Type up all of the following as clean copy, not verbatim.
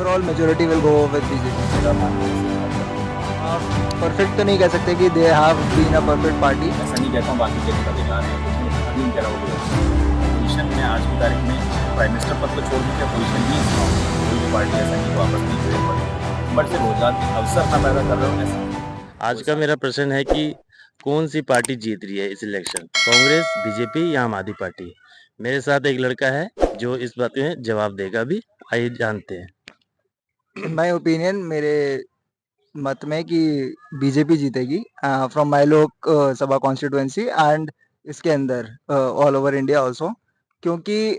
overall majority will go with BJP. Perfect तो नहीं कह सकते कि they have been a perfect party. ऐसा नहीं कहता हूँ बाकी के नेता बेकार हैं, कुछ नहीं, अभी उनके अलावा कोई पोजीशन में आज की तारीख में प्राइम मिनिस्टर पद को छोड़ दीजिए, पोजीशन ही कोई भी पार्टी ऐसा नहीं वापस नहीं जुड़े पड़े, बट से रोजगार के अवसर ना पैदा कर रहे हो ऐसा। आज का मेरा प्रश्न है कि कौन सी पार्टी जीत रही है इस इलेक्शन, कांग्रेस, बीजेपी या आम आदमी पार्टी। मेरे साथ एक लड़का है जो इस बात में जवाब देगा भी, आइए जानते हैं। माय ओपिनियन, मेरे मत में कि बीजेपी जीतेगी फ्रॉम माय लोक सभा कॉन्स्टिट्यूएंसी एंड इसके अंदर ऑल ओवर इंडिया आल्सो, क्योंकि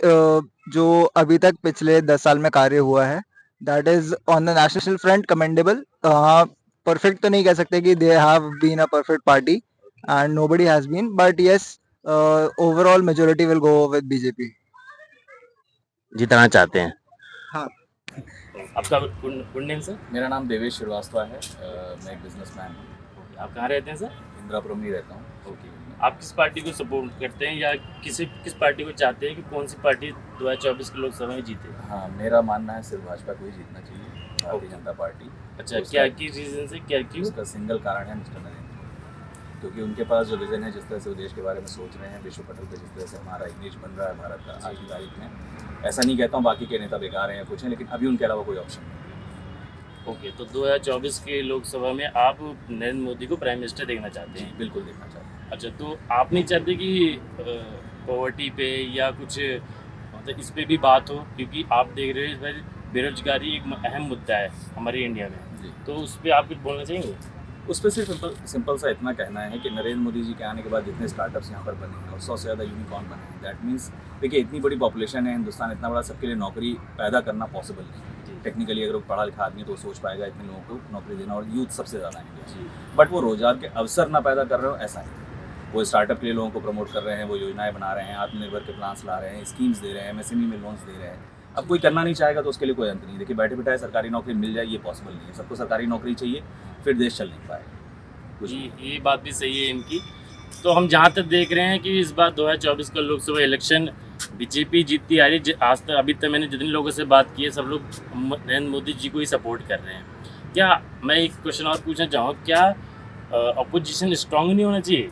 जो अभी तक पिछले 10 साल में कार्य हुआ है that is on the national front commendable. Perfect तो नहीं कह सकते कि they have been a perfect party and nobody has been, but yes overall majority will go with BJP. जितना चाहते हैं। हाँ, आपका गुड नेम सर? मेरा नाम देवेश श्रीवास्तव है, मैं एक बिजनेसमैन हूँ, आप कहाँ रहते हैं सर? इंदिरापुरम में रहता हूँ। ओके, आप किस पार्टी को सपोर्ट करते हैं या किस पार्टी को चाहते हैं कि कौन सी पार्टी 2024 की लोकसभा में जीते? हाँ, मेरा मानना है सिर्फ भाजपा को ही जीतना चाहिए, भारतीय जनता पार्टी। अच्छा, क्या की रीजन से, क्या क्यों? उसका सिंगल कारण है मिस्टर नरेंद्र, क्योंकि उनके पास जो विजन है, जिस तरह से वो देश के बारे में सोच रहे हैं, विश्व पटल पे जिस तरह से हमारा इमेज बन रहा है भारत का आज की तारीख में, ऐसा नहीं कहता हूँ बाकी के नेता बेकार हैं या कुछ हैं, लेकिन अभी उनके अलावा कोई ऑप्शन नहीं। ओके, तो 2024 के लोकसभा में आप नरेंद्र मोदी को प्राइम मिनिस्टर देखना चाहते हैं? बिल्कुल देखना चाहते हैं। अच्छा, तो आप नहीं चाहते कि पॉवर्टी पे या कुछ मतलब इस पे भी बात हो, क्योंकि आप देख रहे हो इस बार बेरोजगारी एक अहम मुद्दा है हमारे इंडिया में, जी, तो उस पर आप कुछ बोलना चाहेंगे? उस पर सिर्फ सिंपल सा इतना कहना है कि नरेंद्र मोदी जी के आने के बाद जितने स्टार्टअप्स यहाँ पर बने हैं और 100 से ज़्यादा यूनिकॉर्न बने हैं, दैट मीन्स देखिए इतनी बड़ी पॉपुलेशन है, हिंदुस्तान इतना बड़ा, सबके लिए नौकरी पैदा करना पॉसिबल नहीं है। टेक्निकली अगर वो पढ़ा लिखा आदमी है तो वो सोच पाएगा इतने लोगों को नौकरी देना, और यूथ सबसे ज़्यादा है इंडिया, बट वो रोजगार के अवसर ना पैदा कर रहे हो ऐसा है। वो स्टार्टअप के लिए लोगों को प्रमोट कर रहे हैं, वो योजनाएं बना रहे हैं, आत्मनिर्भर के प्लान्स ला रहे हैं, स्कीम्स दे रहे हैं, एमएसएमई में लोन्स दे रहे हैं। अब कोई करना नहीं चाहेगा तो उसके लिए कोई अंत नहीं। देखिए बैठे बिठाए सरकारी नौकरी मिल जाए ये पॉसिबल नहीं है, सबको सरकारी नौकरी चाहिए, फिर देश चल नहीं पाएगा। ये बात भी सही है इनकी। तो हम जहाँ तक देख रहे हैं कि इस बार 2024 का लोकसभा इलेक्शन बीजेपी जीतती आ रही है। आज तक अभी तक मैंने जितने लोगों से बात की है सब लोग नरेंद्र मोदी जी को ही सपोर्ट कर रहे हैं। क्या मैं एक क्वेश्चन और पूछना चाहूँ, क्या अपोजिशन स्ट्रांग नहीं होना चाहिए?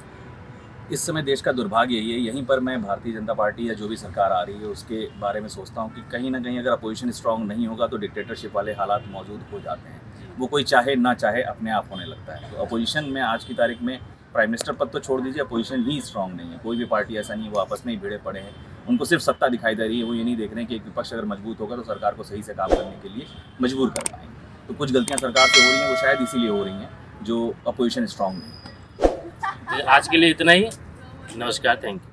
इस समय देश का दुर्भाग्य यही है, यहीं पर मैं भारतीय जनता पार्टी या जो भी सरकार आ रही है उसके बारे में सोचता हूँ कि कहीं ना कहीं अगर अपोजिशन स्ट्रांग नहीं होगा तो डिक्टेटरशिप वाले हालात मौजूद हो जाते हैं। वो कोई चाहे ना चाहे अपने आप होने लगता है। तो अपोजिशन में आज की तारीख में प्राइम मिनिस्टर पद तो छोड़ दीजिए, अपोजिशन ही स्ट्रांग नहीं है। कोई भी पार्टी ऐसा नहीं है, वो आपस में ही भिड़े पड़े हैं, उनको सिर्फ सत्ता दिखाई दे रही है। वो ये नहीं देख रहे हैं कि एक विपक्ष अगर मजबूत होगा तो सरकार को सही से काम करने के लिए मजबूर कर पाएंगे। तो कुछ गलतियाँ सरकार से हो रही हैं, वो शायद इसीलिए हो रही हैं जो अपोजिशन स्ट्रांग नहीं है। आज के लिए इतना ही। नमस्कार, थैंक यू।